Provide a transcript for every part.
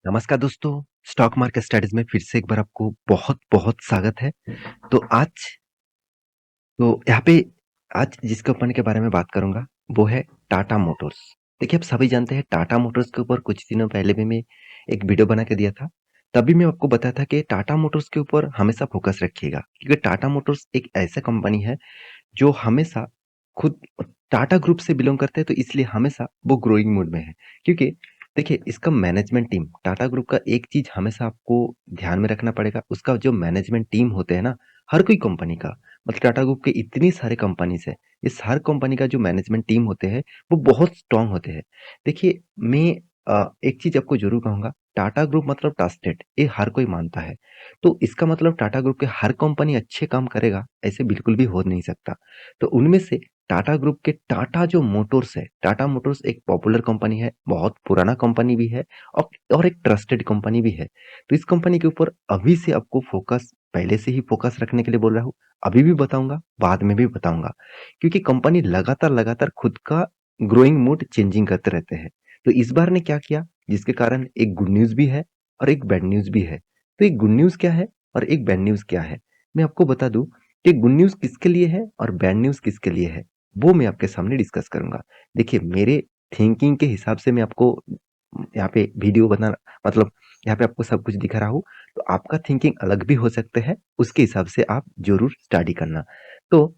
नमस्कार दोस्तों, stock market studies में फिर से एक बार आपको बहुत-बहुत स्वागत है। तो आज यहाँ पे आज जिस कंपनी के बारे में बात करूँगा, वो है टाटा मोटर्स। देखिए, आप सभी जानते हैं टाटा मोटर्स के ऊपर कुछ दिनों पहले भी मैं एक वीडियो बना के दिया था। तभी मैं आपको बताया था कि टाटा मोटर्स के ऊपर हमेशा फोकस रखिएगा, क्योंकि टाटा मोटर्स एक ऐसा कंपनी है जो हमेशा खुद टाटा ग्रुप से बिलोंग करते हैं, तो इसलिए हमेशा वो ग्रोइंग मोड में है। क्योंकि देखिए, इसका मैनेजमेंट टीम टाटा ग्रुप का एक चीज हमेशा आपको ध्यान में रखना पड़ेगा, उसका जो मैनेजमेंट टीम होते हैं ना, हर कोई कंपनी का, मतलब टाटा ग्रुप के इतनी सारे कंपनीज है, इस हर कंपनी का जो मैनेजमेंट टीम होते हैं वो बहुत स्ट्रांग होते हैं। देखिए, मैं एक चीज आपको जरूर कहूंगा, टाटा ग्रुप मतलब ट्रस्टेड, ये हर कोई मानता है। तो इसका मतलब टाटा ग्रुप के हर कंपनी अच्छे काम करेगा, ऐसे बिल्कुल भी हो नहीं सकता। तो उनमें से टाटा ग्रुप के टाटा जो मोटर्स है, टाटा मोटर्स एक पॉपुलर कंपनी है, बहुत पुराना कंपनी भी है और एक ट्रस्टेड कंपनी भी है। तो इस कंपनी के ऊपर अभी से आपको फोकस, पहले से ही फोकस रखने के लिए बोल रहा हूँ। अभी भी बताऊंगा, बाद में भी बताऊंगा, क्योंकि कंपनी लगातार खुद का ग्रोइंग मोड चेंजिंग करते रहते हैं। तो इस बार ने क्या किया, जिसके कारण एक गुड न्यूज भी है और एक बैड न्यूज भी है। तो एक गुड न्यूज क्या है और एक बैड न्यूज क्या है, मैं आपको बता दूं कि गुड न्यूज किसके लिए है और बैड न्यूज किसके लिए है, वो मैं आपके सामने डिस्कस करूंगा। देखिए, मेरे थिंकिंग के हिसाब से मैं आपको यहाँ पे वीडियो बना, मतलब यहाँ पे आपको सब कुछ दिखा रहा हूँ। तो आपका थिंकिंग अलग भी हो सकते हैं, उसके हिसाब से आप जरूर स्टडी करना। तो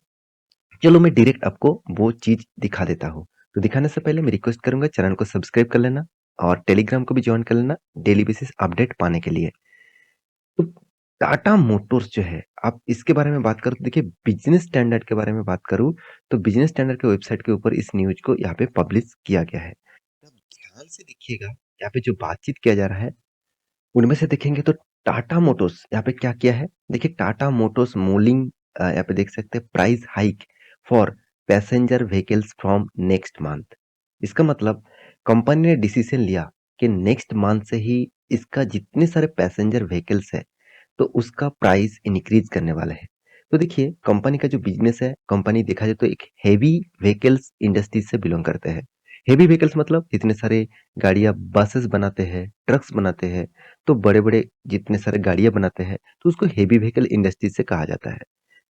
चलो मैं डायरेक्ट आपको वो चीज दिखा देता हूँ। तो दिखाने से पहले मैं रिक्वेस्ट करूंगा, चैनल को सब्सक्राइब कर लेना और टेलीग्राम को भी ज्वाइन कर लेना डेली बेसिस अपडेट पाने के लिए। तो टाटा मोटर्स जो है, आप इसके बारे में बात करो तो देखिए, बिजनेस स्टैंडर्ड के बारे में बात करूं तो बिजनेस स्टैंडर्ड के वेबसाइट के ऊपर इस न्यूज को यहाँ पे पब्लिश किया गया है। तब ध्यान से देखिएगा, यहाँ पे जो बातचीत किया जा रहा है उनमें से देखेंगे तो टाटा मोटर्स यहाँ पे क्या किया है। देखिए, टाटा मोटर्स मोलिंग, यहाँ पे देख सकते हैं price hike for passenger vehicles from next month. इसका मतलब कंपनी ने डिसीजन लिया कि नेक्स्ट मंथ से ही इसका जितने सारे पैसेंजर व्हीकल्स है, तो उसका प्राइस इंक्रीज करने वाला है। तो देखिए, कंपनी का जो बिजनेस है, कंपनी देखा जाए तो एक हेवी व्हीकल्स इंडस्ट्री से बिलोंग करते हैं। हेवी व्हीकल्स मतलब जितने सारे गाड़ियां, बसेस बनाते हैं, ट्रक्स बनाते हैं, तो बड़े बड़े जितने सारे गाड़ियां बनाते हैं, तो उसको हेवी व्हीकल इंडस्ट्री से कहा जाता है।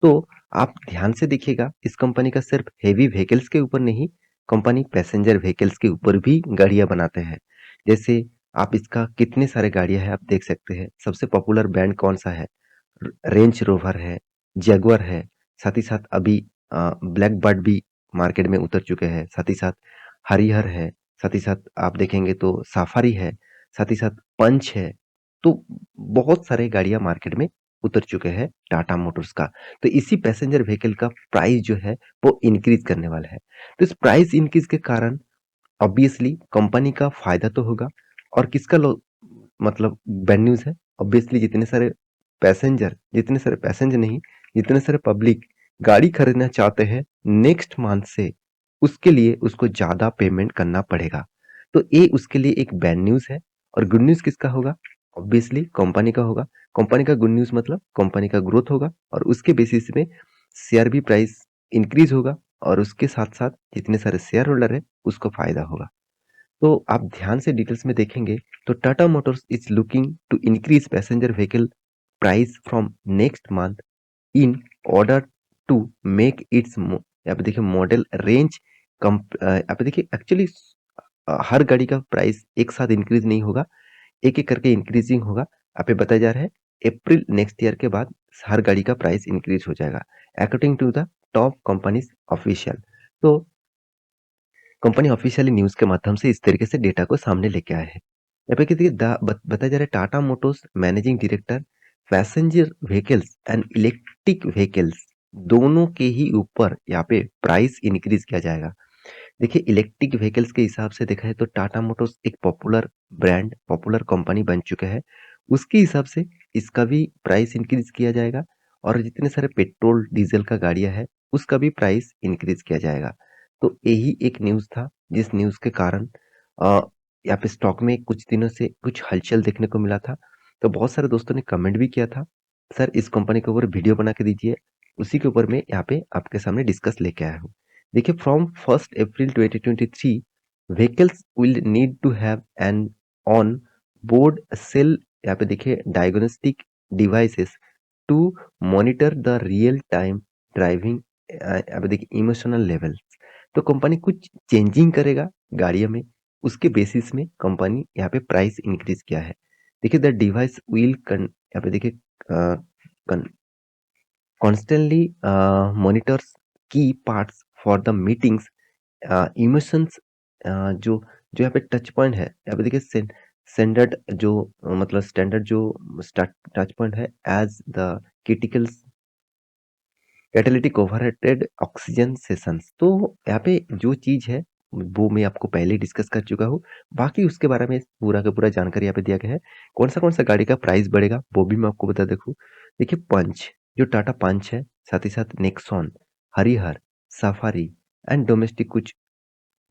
तो आप ध्यान से देखिएगा, इस कंपनी का सिर्फ हेवी व्हीकल्स के ऊपर नहीं, कंपनी पैसेंजर व्हीकल्स के ऊपर भी गाड़ियां बनाते हैं। जैसे आप इसका कितने सारे गाड़ियां हैं आप देख सकते हैं। सबसे पॉपुलर ब्रांड कौन सा है? रेंज रोवर है, जगुआर है, साथ ही साथ अभी ब्लैक बर्ड भी मार्केट में उतर चुके हैं, साथ ही साथ हरिहर है, साथ ही साथ आप देखेंगे तो सफारी है, साथ ही साथ पंच है। तो बहुत सारे गाड़ियां मार्केट में उतर चुके हैं टाटा मोटर्स का। तो इसी पैसेंजर व्हीकल का प्राइस जो है वो इंक्रीज करने वाला है। तो इस प्राइस इंक्रीज के कारण ऑब्वियसली कंपनी का फायदा तो होगा, और किसका मतलब बैड न्यूज है। ऑब्वियसली जितने सारे पैसेंजर नहीं, जितने सारे पब्लिक गाड़ी खरीदना चाहते हैं नेक्स्ट मंथ से, उसके लिए उसको ज्यादा पेमेंट करना पड़ेगा। तो ये उसके लिए एक बैड न्यूज है। और गुड न्यूज किसका होगा? ऑब्वियसली कंपनी का होगा। कंपनी का गुड न्यूज मतलब कंपनी का ग्रोथ होगा, और उसके बेसिस में शेयर भी प्राइस इंक्रीज होगा, और उसके साथ साथ जितने सारे शेयर होल्डर है उसको फायदा होगा। तो आप ध्यान से डिटेल्स में देखेंगे तो Tata Motors is looking to increase passenger vehicle price from next month in order to make its, यहाँ पे देखिए मॉडल रेंज कम, यहाँ पे देखिए एक्चुअली हर गाड़ी का प्राइस एक साथ इंक्रीज नहीं होगा, एक एक करके इंक्रीजिंग होगा। यहाँ पे बताया जा रहा है अप्रैल नेक्स्ट ईयर के बाद हर गाड़ी का प्राइस इंक्रीज हो जाएगा, according to the top companies official. तो कंपनी ऑफिशियली न्यूज के माध्यम से इस तरीके से डेटा को सामने लेके आए हैं। यहाँ पे किसी बताया जा रहा है Tata Motors managing director, passenger vehicles and electric vehicles दोनों के ही ऊपर यहाँ पे प्राइस इंक्रीज किया जाएगा। देखिए, इलेक्ट्रिक व्हीकल्स के हिसाब से देखा है तो टाटा मोटर्स एक पॉपुलर ब्रांड, पॉपुलर कंपनी बन चुका है। उसके हिसाब से इसका भी प्राइस इंक्रीज किया जाएगा, और जितने सारे पेट्रोल डीजल का गाड़ियां है उसका भी प्राइस इंक्रीज किया जाएगा। तो यही एक न्यूज था, जिस न्यूज के कारण अ, यहाँ पे स्टॉक में कुछ दिनों से कुछ हलचल देखने को मिला था। तो बहुत सारे दोस्तों ने कमेंट भी किया था, सर इस कंपनी के ऊपर वीडियो बना के दीजिए। उसी के ऊपर मैं यहाँ पे आपके सामने डिस्कस लेके आया हूँ। देखिए, from 1 April 2023 vehicles will need to have an on board self यहाँ पे देखिए diagnostic devices to monitor the real time driving यहाँ पे देखिए इमोशनल लेवल। तो कंपनी कुछ चेंजिंग करेगा गाड़ियों में, उसके बेसिस में कंपनी यहाँ पे प्राइस इंक्रीज किया है। देखिए द डिवाइस विल यहाँ पे देखिए कॉन्स्टेंटली मॉनिटर्स की parts for the meetings emotions. जो जो यहाँ पे टच पॉइंट है, यहाँ पे देखिए स्टैंडर्ड जो मतलब स्टैंडर्ड जो टच पॉइंट है as the critical catalytic overheaded oxygen sessions. तो यहाँ पे जो चीज है वो मैं आपको पहले डिस्कस कर चुका हूँ। बाकी उसके बारे में पूरा का पूरा जानकारी यहाँ पे दिया गया है। कौन सा गाड़ी का प्राइस बढ़ेगा वो भी मैं आपको बता देखूँ। देखिए पंच, जो टाटा पंच है, साथ ही साथ Nexon, Harihar, safari and domestic कुछ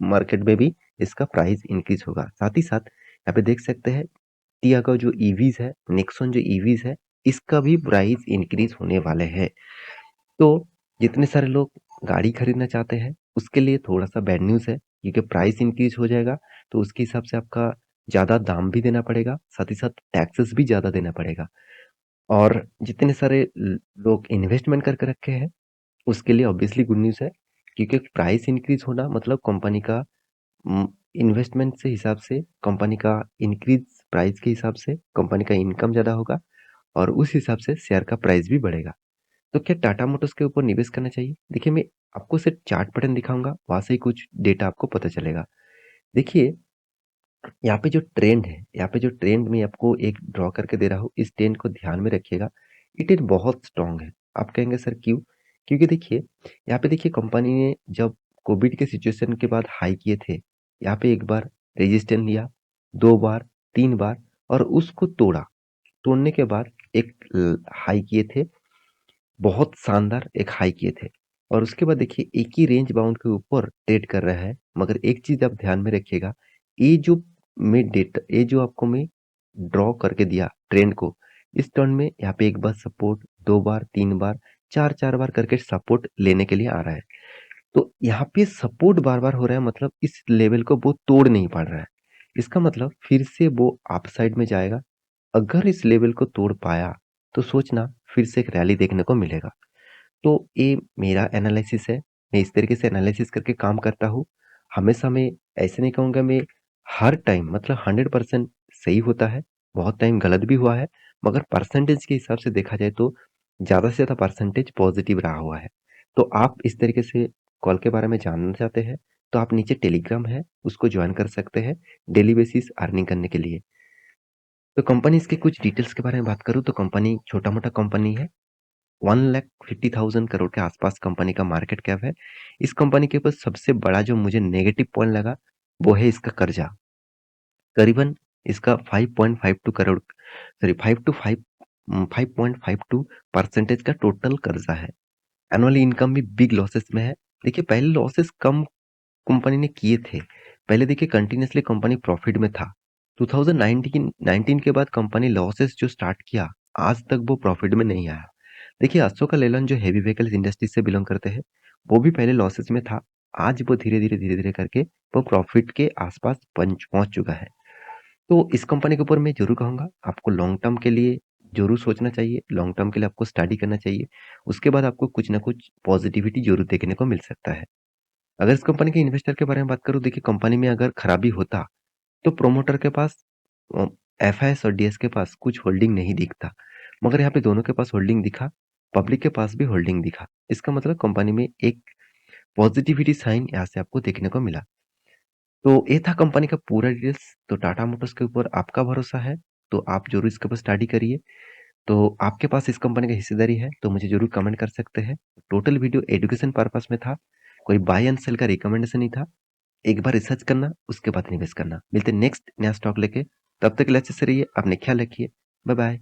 मार्केट में भी इसका प्राइस इंक्रीज होगा। साथ ही साथ यहाँ पे देख सकते हैं टियागो जो ईवीज है, नेक्सॉन जो ईवीज है, इसका भी प्राइस इंक्रीज होने वाले हैं। तो जितने सारे लोग गाड़ी खरीदना चाहते हैं उसके लिए थोड़ा सा बैड न्यूज़ है, क्योंकि प्राइस इंक्रीज हो जाएगा तो उसके हिसाब से आपका ज़्यादा दाम भी देना पड़ेगा, साथ ही साथ टैक्सेस भी ज़्यादा देना पड़ेगा। और जितने सारे लोग इन्वेस्टमेंट करके रखे हैं उसके लिए ऑब्वियसली गुड न्यूज़ है, क्योंकि प्राइस इंक्रीज होना मतलब कंपनी का इन्वेस्टमेंट से हिसाब से कंपनी का इंक्रीज प्राइस के हिसाब से कंपनी का इनकम ज़्यादा होगा और उस हिसाब से शेयर का प्राइस भी बढ़ेगा। तो क्या टाटा मोटर्स के ऊपर निवेश करना चाहिए? देखिए मैं आपको सिर्फ चार्ट पैटर्न दिखाऊंगा, वहां से ही कुछ डेटा आपको पता चलेगा। देखिए यहाँ पे जो ट्रेंड है, यहाँ पे जो ट्रेंड मैं आपको एक ड्रॉ करके दे रहा हूँ, इस ट्रेंड को ध्यान में रखिएगा। ये ट्रेंड बहुत स्ट्रांग है। आप कहेंगे सर क्यों? क्योंकि देखिए यहाँ पे देखिए कंपनी ने जब कोविड के सिचुएशन के बाद हाई किए थे, यहाँ पे एक बार रेजिस्टेंस लिया, दो बार, तीन बार और उसको तोड़ा। तोड़ने के बाद एक हाई किए थे, बहुत शानदार एक हाई किए थे और उसके बाद देखिए एक ही रेंज बाउंड के ऊपर ट्रेड कर रहा है। मगर एक चीज आप ध्यान में रखिएगा, ये जो मैं डेटा ये जो आपको मैं ड्रॉ करके दिया ट्रेंड को, इस टर्न में यहाँ पे एक बार सपोर्ट, दो बार, तीन बार, चार चार बार करके सपोर्ट लेने के लिए आ रहा है। तो यहाँ पे सपोर्ट बार बार हो रहा है, मतलब इस लेवल को वो तोड़ नहीं पा रहा है। इसका मतलब फिर से वो अप साइड में जाएगा। अगर इस लेवल को तोड़ पाया तो सोचना फिर से एक रैली देखने को मिलेगा। तो ये मेरा एनालिसिस है, मैं इस तरीके से एनालिसिस करके काम करता हूँ। हमेशा मैं ऐसे नहीं कहूँगा मैं हर टाइम मतलब 100% सही होता है, बहुत टाइम गलत भी हुआ है, मगर परसेंटेज के हिसाब से देखा जाए तो ज़्यादा से ज़्यादा परसेंटेज पॉजिटिव रहा हुआ है। तो आप इस तरीके से कॉल के बारे में जानना चाहते हैं तो आप नीचे टेलीग्राम है उसको ज्वाइन कर सकते हैं डेली बेसिस अर्निंग करने के लिए। तो कंपनी इसके कुछ डिटेल्स के बारे में बात करूँ तो कंपनी छोटा मोटा कंपनी है, 1,50,000 करोड़ के आसपास कंपनी का मार्केट कैप है। इस कंपनी के ऊपर सबसे बड़ा जो मुझे नेगेटिव पॉइंट लगा वो है इसका कर्जा। करीबन इसका 5.52 करोड़, सॉरी 5.52% का टोटल कर्जा है। एनुअल इनकम भी बिग लॉसेस में है। देखिए पहले लॉसेस कम कंपनी ने किए थे। पहले देखिए कंटिन्यूअसली कंपनी प्रॉफिट में था। 2019 के बाद कंपनी लॉसेस जो स्टार्ट किया, आज तक वो प्रॉफिट में नहीं आया। देखिए अशोका लेलैंड जो हेवी व्हीकल्स इंडस्ट्री से बिलोंग करते हैं, वो भी पहले लॉसेस में था। आज वो धीरे धीरे करके वो प्रॉफिट के आसपास पहुंच चुका है। तो इस कंपनी के ऊपर मैं जरूर कहूंगा आपको लॉन्ग टर्म के लिए जरूर सोचना चाहिए, लॉन्ग टर्म के लिए आपको स्टडी करना चाहिए। उसके बाद आपको कुछ ना कुछ पॉजिटिविटी जरूर देखने को मिल सकता है। अगर इस कंपनी के इन्वेस्टर के बारे में बात करूं, देखिए कंपनी में अगर खराबी होता तो प्रोमोटर के पास एफआईएस और डीएस के पास कुछ होल्डिंग नहीं दिखता, मगर यहाँ पे दोनों के पास होल्डिंग दिखा, पब्लिक के पास भी होल्डिंग दिखा। इसका मतलब कंपनी में एक पॉजिटिविटी साइन यहाँ से आपको देखने को मिला। तो ये था कंपनी का पूरा डिटेल्स। तो टाटा मोटर्स के ऊपर आपका भरोसा है तो आप जरूर इसके ऊपर स्टडी करिए। तो आपके पास इस कंपनी का हिस्सेदारी है तो मुझे जरूर कमेंट कर सकते हैं। टोटल वीडियो एजुकेशन पर्पस में था, कोई बाय एंड सेल का रिकमेंडेशन नहीं था। एक बार रिसर्च करना उसके बाद निवेश करना। मिलते नेक्स्ट नया स्टॉक लेके, तब तक के लिए अच्छे से रहिए, अपने ख्याल रखिए। Bye bye.